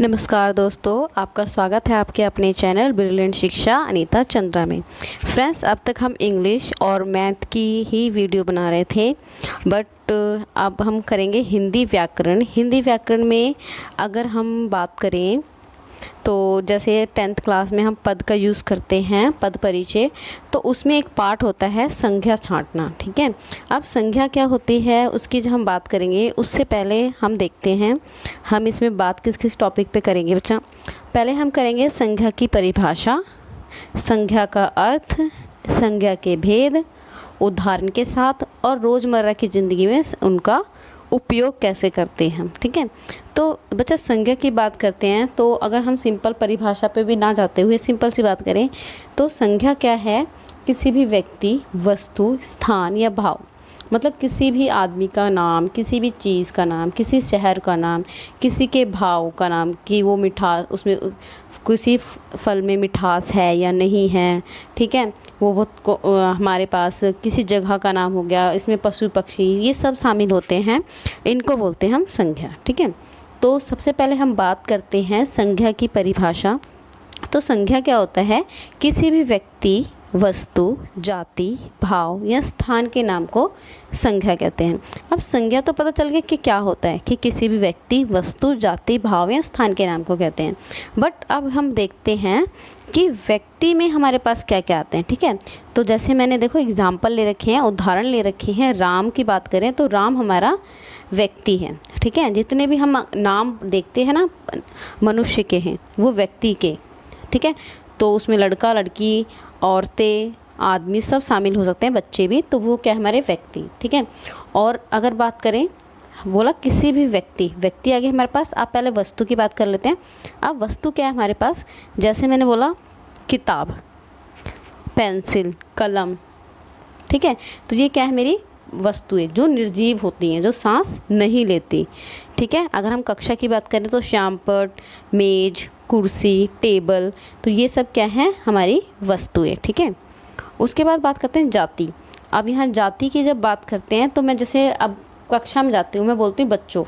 नमस्कार दोस्तों, आपका स्वागत है आपके अपने चैनल ब्रिलियंट शिक्षा अनीता चंद्रा में। फ्रेंड्स, अब तक हम इंग्लिश और मैथ की ही वीडियो बना रहे थे, बट अब हम करेंगे हिंदी व्याकरण। हिंदी व्याकरण में अगर हम बात करें तो जैसे 10th क्लास में हम पद का यूज़ करते हैं, पद परिचय, तो उसमें एक पार्ट होता है संज्ञा छांटना। ठीक है, अब संज्ञा क्या होती है उसकी जब हम बात करेंगे उससे पहले हम देखते हैं हम इसमें बात किस किस टॉपिक पे करेंगे बच्चा। पहले हम करेंगे संज्ञा की परिभाषा, संज्ञा का अर्थ, संज्ञा के भेद, उदाहरण के साथ, और रोज़मर्रा की ज़िंदगी में उनका उपयोग कैसे करते हैं। ठीक है, तो बच्चा संज्ञा की बात करते हैं तो अगर हम सिंपल परिभाषा पे भी ना जाते हुए सिंपल सी बात करें तो संज्ञा क्या है? किसी भी व्यक्ति, वस्तु, स्थान या भाव, मतलब किसी भी आदमी का नाम, किसी भी चीज़ का नाम, किसी शहर का नाम, किसी के भाव का नाम कि वो मिठास, उसमें किसी फल में मिठास है या नहीं है। ठीक है, वो बहुत हमारे पास किसी जगह का नाम हो गया, इसमें पशु पक्षी ये सब शामिल होते हैं, इनको बोलते हैं हम संज्ञा। ठीक है, तो सबसे पहले हम बात करते हैं संज्ञा की परिभाषा। तो संज्ञा क्या होता है? किसी भी व्यक्ति, वस्तु, जाति, भाव या स्थान के नाम को संज्ञा कहते हैं। अब संज्ञा तो पता चल गया कि क्या होता है, कि किसी भी व्यक्ति, वस्तु, जाति, भाव या स्थान के नाम को कहते हैं। बट अब हम देखते हैं कि व्यक्ति में हमारे पास क्या क्या आते हैं। ठीक है, तो जैसे मैंने देखो एग्जाम्पल ले रखे हैं, उदाहरण ले रखे हैं। राम की बात करें तो राम हमारा व्यक्ति है। ठीक है, जितने भी हम नाम देखते हैं ना मनुष्य के हैं वो व्यक्ति के। ठीक है, तो उसमें लड़का, लड़की, औरतें, आदमी सब शामिल हो सकते हैं, बच्चे भी, तो वो क्या हमारे व्यक्ति। ठीक है, और अगर बात करें, बोला किसी भी व्यक्ति, व्यक्ति आगे हमारे पास, आप पहले वस्तु की बात कर लेते हैं। अब वस्तु क्या है हमारे पास? जैसे मैंने बोला किताब, पेंसिल, कलम। ठीक है, तो ये क्या है? मेरी वस्तुएं जो निर्जीव होती हैं, जो सांस नहीं लेती। ठीक है, अगर हम कक्षा की बात करें तो श्यामपट्ट, मेज, कुर्सी, टेबल, तो ये सब क्या है? हमारी वस्तुएं। ठीक है, उसके बाद बात करते हैं जाति। अब यहाँ जाति की जब बात करते हैं तो मैं जैसे अब कक्षा में जाती हूँ, मैं बोलती हूँ बच्चों।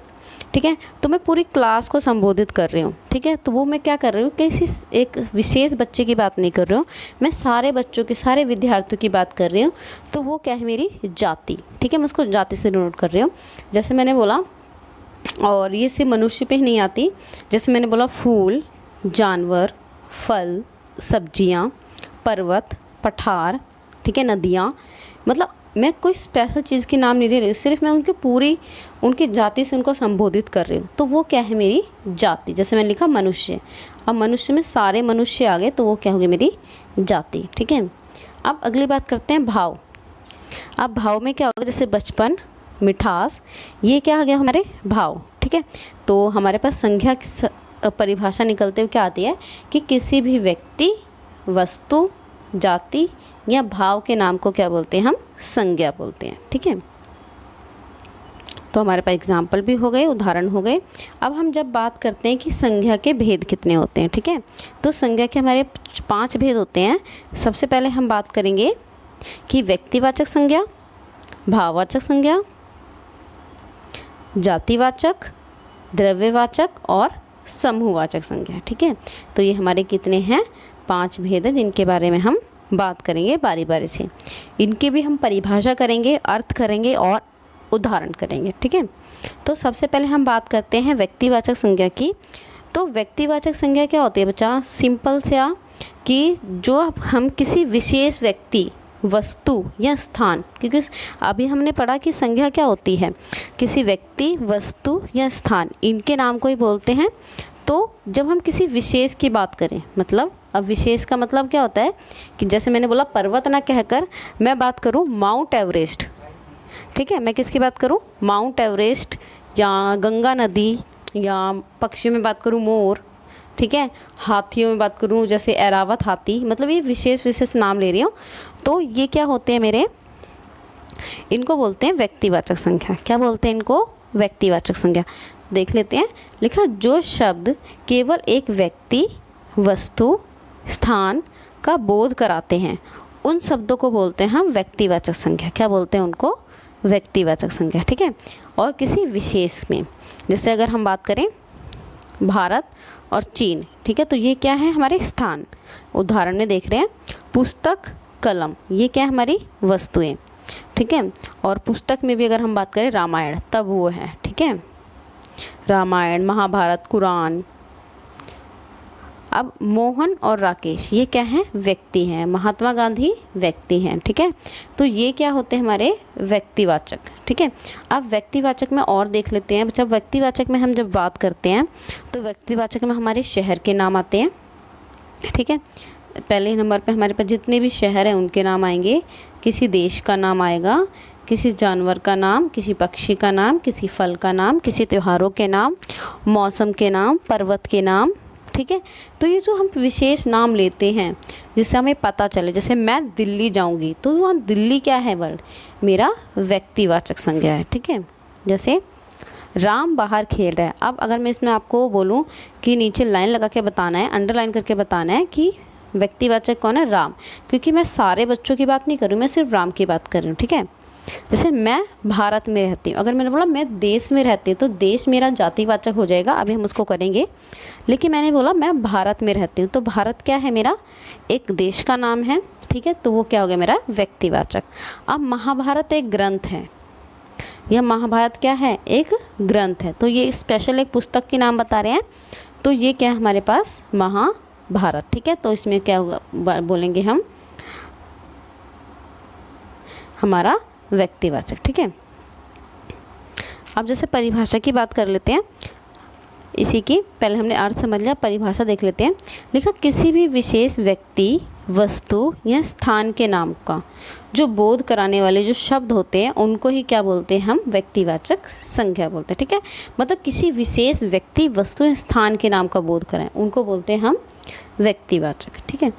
ठीक है, तो मैं पूरी क्लास को संबोधित कर रही हूँ। ठीक है, तो वो मैं क्या कर रही हूँ, किसी एक विशेष बच्चे की बात नहीं कर रही हूँ, मैं सारे बच्चों की, सारे विद्यार्थियों की बात कर रही हूँ। तो वो क्या है? मेरी जाति। ठीक है, मैं उसको जाति से डिनोट कर रही हूँ। जैसे मैंने बोला, और ये सिर्फ मनुष्य पे ही नहीं आती, जैसे मैंने बोला फूल, जानवर, फल, सब्जियाँ, पर्वत, पठार, ठीक है, नदियाँ, मतलब मैं कोई स्पेशल चीज़ के नाम नहीं ले रही हूँ, सिर्फ मैं उनकी जाति से उनको संबोधित कर रही हूँ। तो वो क्या है? मेरी जाति। जैसे मैंने लिखा मनुष्य, अब मनुष्य में सारे मनुष्य आ गए, तो वो क्या होगी? मेरी जाति। ठीक है, अब अगली बात करते हैं भाव। अब भाव में क्या होगा? जैसे बचपन, मिठास, ये क्या आ गया? हमारे भाव। ठीक है, तो हमारे पास संज्ञा की परिभाषा निकलते हुए क्या आती है कि किसी भी व्यक्ति, वस्तु, जाति या भाव के नाम को क्या बोलते हैं? हम संज्ञा बोलते हैं। ठीक है, तो हमारे पास एग्जाम्पल भी हो गए, उदाहरण हो गए। अब हम जब बात करते हैं कि संज्ञा के भेद कितने होते हैं। ठीक है, तो संज्ञा के हमारे 5 भेद होते हैं। सबसे पहले हम बात करेंगे कि व्यक्तिवाचक संज्ञा, भाववाचक संज्ञा, जातिवाचक, द्रव्यवाचक और समूहवाचक संज्ञा। ठीक है, तो ये हमारे कितने हैं? 5 भेद हैं, जिनके बारे में हम बात करेंगे बारी बारी से। इनकी भी हम परिभाषा करेंगे, अर्थ करेंगे और उदाहरण करेंगे। ठीक है, तो सबसे पहले हम बात करते हैं व्यक्तिवाचक संज्ञा की। तो व्यक्तिवाचक संज्ञा क्या होती है बच्चा? सिंपल सा कि जो हम किसी विशेष व्यक्ति, वस्तु या स्थान, क्योंकि अभी हमने पढ़ा कि संज्ञा क्या होती है? किसी व्यक्ति, वस्तु या स्थान, इनके नाम को ही बोलते हैं। तो जब हम किसी विशेष की बात करें, मतलब अब विशेष का मतलब क्या होता है कि जैसे मैंने बोला पर्वत ना कहकर मैं बात करूं माउंट एवरेस्ट। ठीक है, मैं किसकी बात करूं? माउंट एवरेस्ट, या गंगा नदी, या पक्षियों में बात करूं मोर। ठीक है, हाथियों में बात करूं जैसे ऐरावत हाथी, मतलब ये विशेष नाम ले रही हूँ। तो ये क्या होते हैं मेरे? इनको बोलते हैं व्यक्तिवाचक संज्ञा। क्या बोलते हैं इनको? व्यक्तिवाचक संज्ञा। देख लेते हैं, लिखा जो शब्द केवल एक व्यक्ति, वस्तु, स्थान का बोध कराते हैं उन शब्दों को बोलते हैं हम व्यक्तिवाचक संज्ञा। क्या बोलते हैं उनको? व्यक्तिवाचक संज्ञा। ठीक है, और किसी विशेष में, जैसे अगर हम बात करें भारत और चीन। ठीक है, तो ये क्या है हमारे स्थान। उदाहरण में देख रहे हैं पुस्तक, कलम, ये क्या है हमारी वस्तुएं। ठीक है, और पुस्तक में भी अगर हम बात करें रामायण, तब वो है। ठीक है, रामायण, महाभारत, कुरान। अब मोहन और राकेश, ये क्या है व्यक्ति हैं। महात्मा गांधी व्यक्ति हैं। ठीक है, तो ये क्या होते हैं हमारे व्यक्तिवाचक। ठीक है, अब व्यक्तिवाचक में और देख लेते हैं। जब व्यक्तिवाचक में हम जब बात करते हैं तो व्यक्तिवाचक में हमारे शहर के नाम आते हैं। ठीक है, पहले नंबर पे हमारे पास जितने भी शहर हैं उनके नाम आएंगे, किसी देश का नाम आएगा, किसी जानवर का नाम, किसी पक्षी का नाम, किसी फल का नाम, किसी त्योहारों के नाम, मौसम के नाम, पर्वत के नाम। ठीक है, तो ये जो हम विशेष नाम लेते हैं जिससे हमें पता चले, जैसे मैं दिल्ली जाऊंगी तो वहाँ दिल्ली क्या है वर्ड, मेरा व्यक्तिवाचक संज्ञा है। ठीक है, जैसे राम बाहर खेल रहा है। अब अगर मैं इसमें आपको बोलूँ कि नीचे लाइन लगा के बताना है, अंडरलाइन करके बताना है कि व्यक्तिवाचक कौन है, राम, क्योंकि मैं सारे बच्चों की बात नहीं कर रही हूँ, मैं सिर्फ राम की बात कर रही हूँ। ठीक है, जैसे मैं भारत में रहती हूँ, अगर मैंने बोला मैं देश में रहती हूँ तो देश मेरा जातिवाचक हो जाएगा, अभी हम उसको करेंगे। लेकिन मैंने बोला मैं भारत में रहती हूँ तो भारत क्या है, मेरा एक देश का नाम है। ठीक है, तो वो क्या हो गया मेरा व्यक्तिवाचक। अब महाभारत एक ग्रंथ है, यह महाभारत क्या है, एक ग्रंथ है, तो ये स्पेशल एक पुस्तक के नाम बता रहे हैं, तो ये क्या है हमारे पास महाभारत। ठीक है, तो इसमें क्या होगा बोलेंगे हम, हमारा व्यक्तिवाचक। ठीक है, अब जैसे परिभाषा की बात कर लेते हैं, इसी की पहले हमने अर्थ समझ लिया, परिभाषा देख लेते हैं। लिखा किसी भी विशेष व्यक्ति, वस्तु या स्थान के नाम का जो बोध कराने वाले जो शब्द होते हैं उनको ही क्या बोलते हैं, हम व्यक्तिवाचक संज्ञा बोलते हैं। ठीक है, मतलब किसी विशेष व्यक्ति, वस्तु या स्थान के नाम का बोध कराएं उनको बोलते हैं हम व्यक्तिवाचक। ठीक है,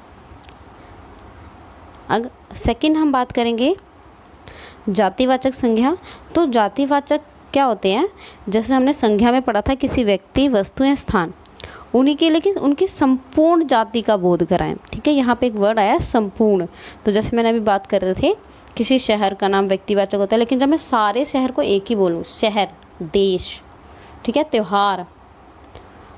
अगर सेकंड हम बात करेंगे जातिवाचक संज्ञा, तो जातिवाचक क्या होते हैं, जैसे हमने संज्ञा में पढ़ा था किसी व्यक्ति, वस्तु या स्थान, उन्हीं के लेकिन उनकी संपूर्ण जाति का बोध कराएं। ठीक है, यहाँ पे एक वर्ड आया संपूर्ण, तो जैसे मैंने अभी बात कर रहे थे किसी शहर का नाम व्यक्तिवाचक होता है, लेकिन जब मैं सारे शहर को एक ही बोलूँ, शहर, देश, ठीक है, त्योहार,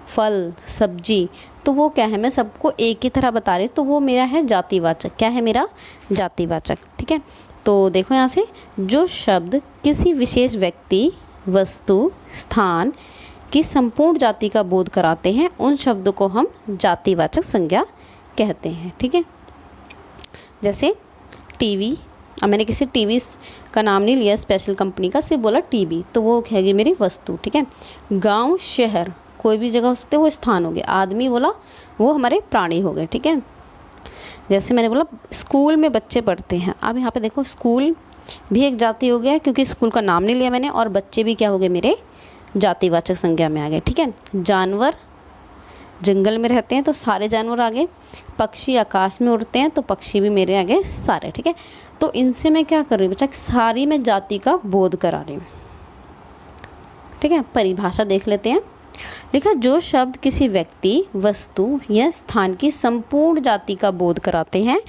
फल, सब्जी, तो वो क्या है, मैं सबको एक ही तरह बता रही हूँ, तो वो मेरा है जातिवाचक। क्या है मेरा जातिवाचक। ठीक है, तो देखो यहाँ से, जो शब्द किसी विशेष व्यक्ति, वस्तु, स्थान की संपूर्ण जाति का बोध कराते हैं उन शब्दों को हम जातिवाचक संज्ञा कहते हैं। ठीक है, जैसे टीवी, अब मैंने किसी टीवी का नाम नहीं लिया स्पेशल कंपनी का, सिर्फ बोला टीवी, तो वो कहेगी मेरी वस्तु। ठीक है, गांव, शहर, कोई भी जगह हो सकते वो स्थान हो गए, आदमी बोला वो हमारे प्राणी हो गए। ठीक है, जैसे मैंने बोला स्कूल में बच्चे पढ़ते हैं, अब यहाँ पे देखो स्कूल भी एक जाति हो गया क्योंकि स्कूल का नाम नहीं लिया मैंने, और बच्चे भी क्या हो गए मेरे जातिवाचक संज्ञा में आ गए। ठीक है, जानवर, जंगल में रहते हैं तो सारे जानवर आ गए, पक्षी आकाश में उड़ते हैं तो पक्षी भी मेरे आ गए सारे। ठीक है, तो इनसे मैं क्या कर रही हूँ बच्चा, सारी मैं जाति का बोध करा रही हूँ। ठीक है, परिभाषा देख लेते हैं। लिखा जो शब्द किसी व्यक्ति, वस्तु या स्थान की संपूर्ण जाति का बोध कराते हैं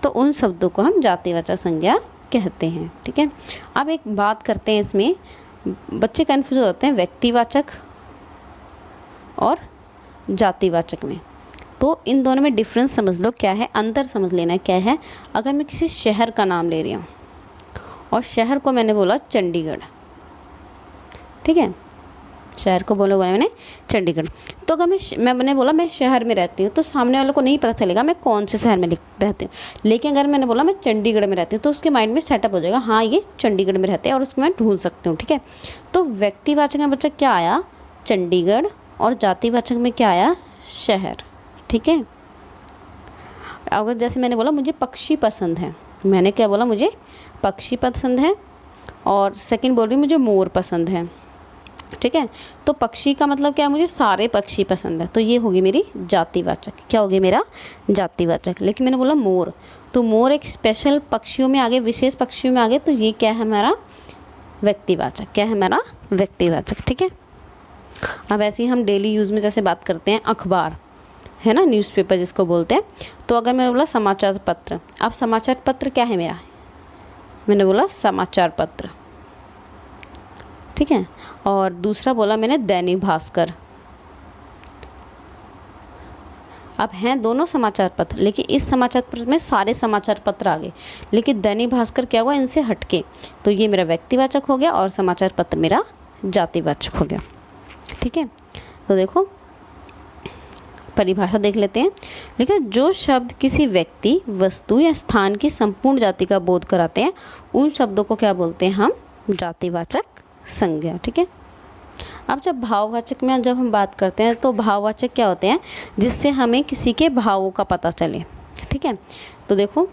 तो उन शब्दों को हम जातिवाचक संज्ञा कहते हैं। ठीक है, अब एक बात करते हैं, इसमें बच्चे कन्फ्यूज होते हैं व्यक्तिवाचक और जातिवाचक में, तो इन दोनों में डिफरेंस समझ लो क्या है, अंतर समझ लेना क्या है। अगर मैं किसी शहर का नाम ले रही हूँ और शहर को मैंने बोला चंडीगढ़, ठीक है, शहर को बोला मैंने चंडीगढ़, तो अगर मैंने बोला मैं शहर में रहती हूँ तो सामने वाले को नहीं पता चलेगा मैं कौन से शहर में रहती हूँ। लेकिन अगर मैंने बोला मैं चंडीगढ़ में रहती हूँ तो उसके माइंड में सेटअप हो जाएगा, हाँ ये चंडीगढ़ में रहते हैं, और उसको मैं ढूंढ सकती हूँ। ठीक है, तो व्यक्तिवाचक में बच्चा क्या आया, चंडीगढ़, और जातिवाचक में क्या आया, शहर। ठीक है, अगर जैसे मैंने बोला मुझे पक्षी पसंद है, मैंने क्या बोला मुझे पक्षी पसंद है, और सेकंड बोल रही मुझे मोर पसंद है। ठीक है, तो पक्षी का मतलब क्या है, मुझे सारे पक्षी पसंद है, तो ये होगी मेरी जातिवाचक। क्या होगी मेरा जातिवाचक। लेकिन मैंने बोला मोर, तो मोर एक स्पेशल पक्षियों में आ गए, विशेष पक्षियों में आ गए, तो ये क्या है हमारा व्यक्तिवाचक। क्या है हमारा व्यक्तिवाचक। ठीक है, अब ऐसे ही हम डेली यूज़ में जैसे बात करते हैं अखबार है ना, न्यूज़पेपर जिसको बोलते हैं, तो अगर मैंने बोला समाचार पत्र, अब समाचार पत्र क्या है मेरा, मैंने बोला समाचार पत्र। ठीक है, और दूसरा बोला मैंने दैनिक भास्कर, अब हैं दोनों समाचार पत्र, लेकिन इस समाचार पत्र में सारे समाचार पत्र आ गए, लेकिन दैनिक भास्कर क्या हुआ इनसे हटके, तो ये मेरा व्यक्तिवाचक हो गया और समाचार पत्र मेरा जातिवाचक हो गया। ठीक है, तो देखो परिभाषा देख लेते हैं। लेकिन जो शब्द किसी व्यक्ति, वस्तु या स्थान की संपूर्ण जाति का बोध कराते हैं उन शब्दों को क्या बोलते हैं हम? जातिवाचक संज्ञा। ठीक है, अब जब भाववाचक में जब हम बात करते हैं तो भाववाचक क्या होते हैं? जिससे हमें किसी के भावों का पता चले। ठीक है, तो देखो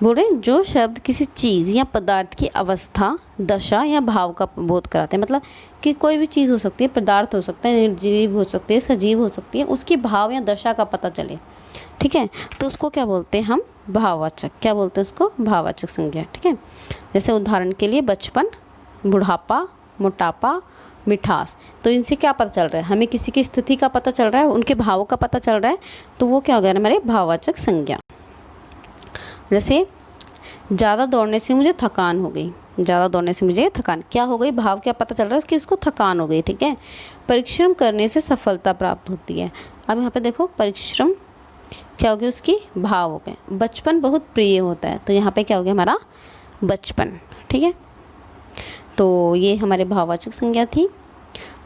बोल रहे जो शब्द किसी चीज़ या पदार्थ की अवस्था, दशा या भाव का बोध कराते हैं, मतलब कि कोई भी चीज़ हो सकती है, पदार्थ हो सकता है, निर्जीव हो सकती है, सजीव हो सकती है, उसकी भाव या दशा का पता चले। ठीक है, तो उसको क्या बोलते हैं हम? भाववाचक। क्या बोलते हैं उसको? भाववाचक संज्ञा। ठीक है, जैसे उदाहरण के लिए बचपन, बुढ़ापा, मोटापा, मिठास, तो इनसे क्या पता चल रहा है? हमें किसी की स्थिति का पता चल रहा है, उनके भावों का पता चल रहा है, तो वो क्या हो गया हमारे भाववाचक संज्ञा। जैसे ज़्यादा दौड़ने से मुझे थकान हो गई, ज़्यादा दौड़ने से मुझे थकान, क्या हो गई? भाव क्या पता चल रहा है कि इसको थकान हो गई। ठीक है, परिश्रम करने से सफलता प्राप्त होती है। अब यहाँ पे देखो परिश्रम क्या हो गया? उसकी भाव हो गए। बचपन बहुत प्रिय होता है, तो यहाँ पे क्या हो गया हमारा? बचपन। ठीक है, तो ये हमारे भाववाचक संज्ञा थी।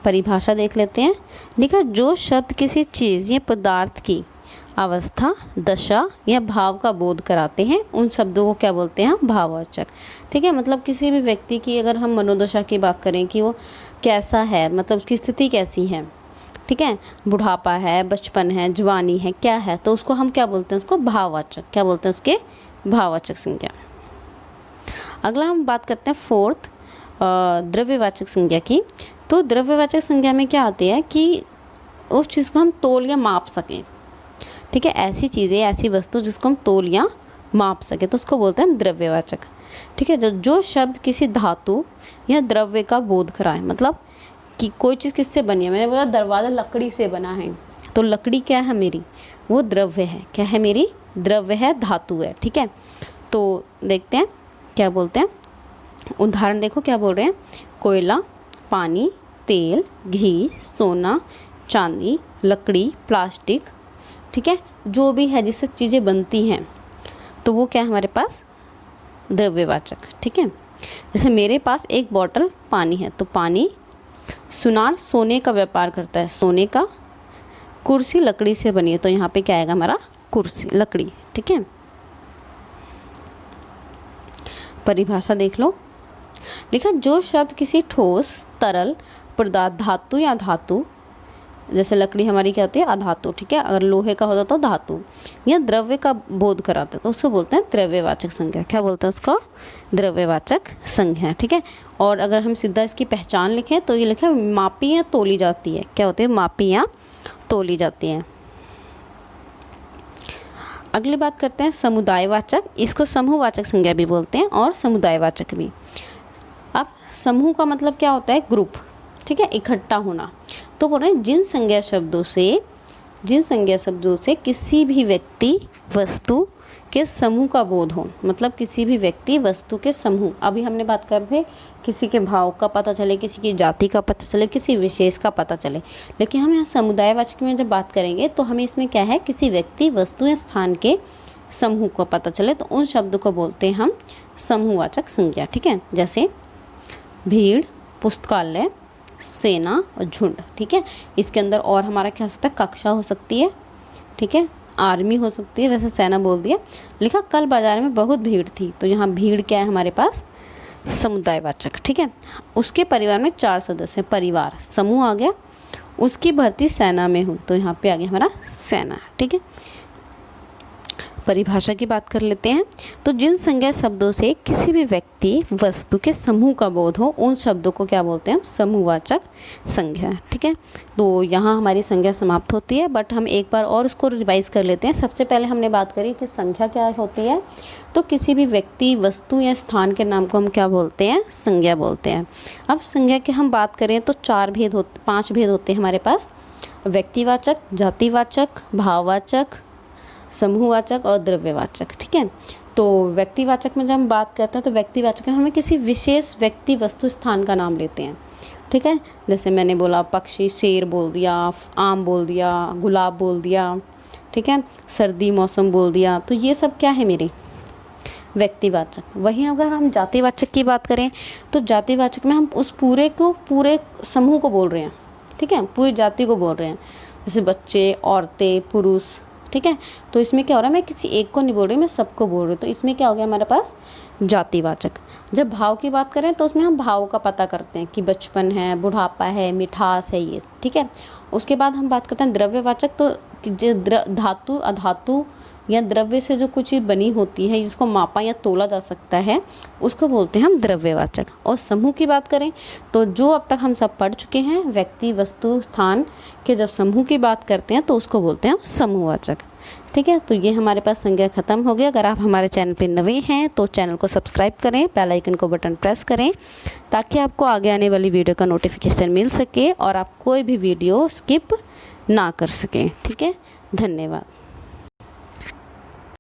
परिभाषा देख लेते हैं। लिखा जो शब्द किसी चीज़ या पदार्थ की अवस्था, दशा या भाव का बोध कराते हैं उन शब्दों को क्या बोलते हैं? भाववाचक। ठीक है, मतलब किसी भी व्यक्ति की अगर हम मनोदशा की बात करें कि वो कैसा है, मतलब उसकी स्थिति कैसी है, ठीक है, बुढ़ापा है, बचपन है, जवानी है, क्या है, तो उसको हम क्या बोलते हैं? उसको भाववाचक। क्या बोलते हैं? उसके भाववाचक संज्ञा। अगला हम बात करते हैं फोर्थ द्रव्यवाचक संज्ञा की। तो द्रव्यवाचक संज्ञा में क्या आती है कि उस चीज़ को हम तोल या माप सकें। ठीक है, ऐसी चीज़ें, ऐसी वस्तु जिसको हम तोल या माप सके, तो उसको बोलते हैं हम द्रव्यवाचक। ठीक है, जो शब्द किसी धातु या द्रव्य का बोध कराए, मतलब कि कोई चीज़ किससे बनी है, मैंने बोला दरवाज़ा लकड़ी से बना है, तो लकड़ी क्या है मेरी? वो द्रव्य है। क्या है मेरी? द्रव्य है, धातु है। ठीक है, तो देखते हैं क्या बोलते हैं। उदाहरण देखो क्या बोल रहे हैं। कोयला, पानी, तेल, घी, सोना, चांदी, लकड़ी, प्लास्टिक, ठीक है, जो भी है जिससे चीज़ें बनती हैं, तो वो क्या है हमारे पास? द्रव्यवाचक। ठीक है, जैसे मेरे पास एक बॉटल पानी है, तो पानी। सुनार सोने का व्यापार करता है, सोने का। कुर्सी लकड़ी से बनी है, तो यहाँ पे क्या आएगा हमारा? कुर्सी, लकड़ी। ठीक है, परिभाषा देख लो। लिखा जो शब्द किसी ठोस, तरल पदार्थ, धातु या धातु, जैसे लकड़ी हमारी क्या होती है? अधातु। ठीक है, अगर लोहे का होता तो धातु, या द्रव्य का बोध कराते तो उसको बोलते हैं द्रव्यवाचक संज्ञा। क्या बोलते हैं उसको? द्रव्यवाचक संज्ञा। ठीक है, और अगर हम सीधा इसकी पहचान लिखें तो ये लिखा मापी या तोली जाती है। क्या होती है? मापी या तोली जाती है। अगली बात करते हैं समुदायवाचक। इसको समूहवाचक संज्ञा भी बोलते हैं और समुदायवाचक भी। अब समूह का मतलब क्या होता है? ग्रुप। ठीक है, इकट्ठा होना। तो बोल रहे हैं जिन संज्ञा शब्दों से किसी भी व्यक्ति, वस्तु के समूह का बोध हो, मतलब किसी भी व्यक्ति, वस्तु के समूह। अभी हमने बात कर रहे थे किसी के भाव का पता चले, किसी की जाति का पता चले, किसी विशेष का पता चले, लेकिन हम यहाँ समुदायवाचक में जब बात करेंगे तो हमें इसमें क्या है? किसी व्यक्ति, वस्तु या स्थान के समूह को पता चले, तो उन शब्दों को बोलते हैं हम समूहवाचक संज्ञा। ठीक है, जैसे भीड़, पुस्तकालय, सेना और झुंड। ठीक है, इसके अंदर और हमारा क्या हो सकता है? कक्षा हो सकती है। ठीक है, आर्मी हो सकती है, वैसे सेना बोल दिया। लिखा कल बाजार में बहुत भीड़ थी, तो यहाँ भीड़ क्या है हमारे पास? समुदायवाचक। ठीक है, उसके परिवार में 4 सदस्य, परिवार, समूह आ गया। उसकी भर्ती सेना में हूँ, तो यहाँ पे आ गया हमारा सेना। ठीक है, परिभाषा की बात कर लेते हैं। तो जिन संज्ञा शब्दों से किसी भी व्यक्ति, वस्तु के समूह का बोध हो, उन शब्दों को क्या बोलते हैं? समूहवाचक संज्ञा। ठीक है, तो यहाँ हमारी संज्ञा समाप्त होती है, बट हम एक बार और उसको रिवाइज कर लेते हैं। सबसे पहले हमने बात करी कि संज्ञा क्या होती है, तो किसी भी व्यक्ति, वस्तु या स्थान के नाम को हम क्या बोलते हैं? संज्ञा बोलते हैं। अब संज्ञा की हम बात करें तो 5 भेद होते हैं हमारे पास। व्यक्तिवाचक, जातिवाचक, भाववाचक, समूहवाचक और द्रव्यवाचक। ठीक है, तो व्यक्तिवाचक में जब हम बात करते हैं तो व्यक्तिवाचक में हमें किसी विशेष व्यक्ति, वस्तु, स्थान का नाम लेते हैं। ठीक है, जैसे मैंने बोला पक्षी, शेर बोल दिया, आम बोल दिया, गुलाब बोल दिया, ठीक है। सर्दी मौसम बोल दिया, तो ये सब क्या है मेरे व्यक्तिवाचक। वहीं अगर हम जातिवाचक की बात करें तो जातिवाचक में हम उस पूरे समूह को बोल रहे हैं, ठीक है, पूरी जाति को बोल रहे हैं, जैसे बच्चे, औरतें, पुरुष, ठीक है। तो इसमें क्या हो रहा है, मैं किसी एक को नहीं बोल रही, मैं सबको बोल रही हूँ। तो इसमें क्या हो गया हमारे पास जातिवाचक। जब भाव की बात करें तो उसमें हम भाव का पता करते हैं कि बचपन है, बुढ़ापा है, मिठास है, ये ठीक है। उसके बाद हम बात करते हैं द्रव्यवाचक। तो जो धातु, अधातु या द्रव्य से जो कुछ चीज़ बनी होती है, जिसको मापा या तोला जा सकता है, उसको बोलते हैं हम द्रव्यवाचक। और समूह की बात करें तो जो अब तक हम सब पढ़ चुके हैं, व्यक्ति, वस्तु, स्थान के जब समूह की बात करते हैं तो उसको बोलते हैं हम समूहवाचक, ठीक है। तो ये हमारे पास संज्ञा खत्म हो गया। अगर आप हमारे चैनल पे नए हैं तो चैनल को सब्सक्राइब करें, बेल आइकन को बटन प्रेस करें, ताकि आपको आगे आने वाली वीडियो का नोटिफिकेशन मिल सके और आप कोई भी वीडियो स्किप ना कर सकें, ठीक है। धन्यवाद।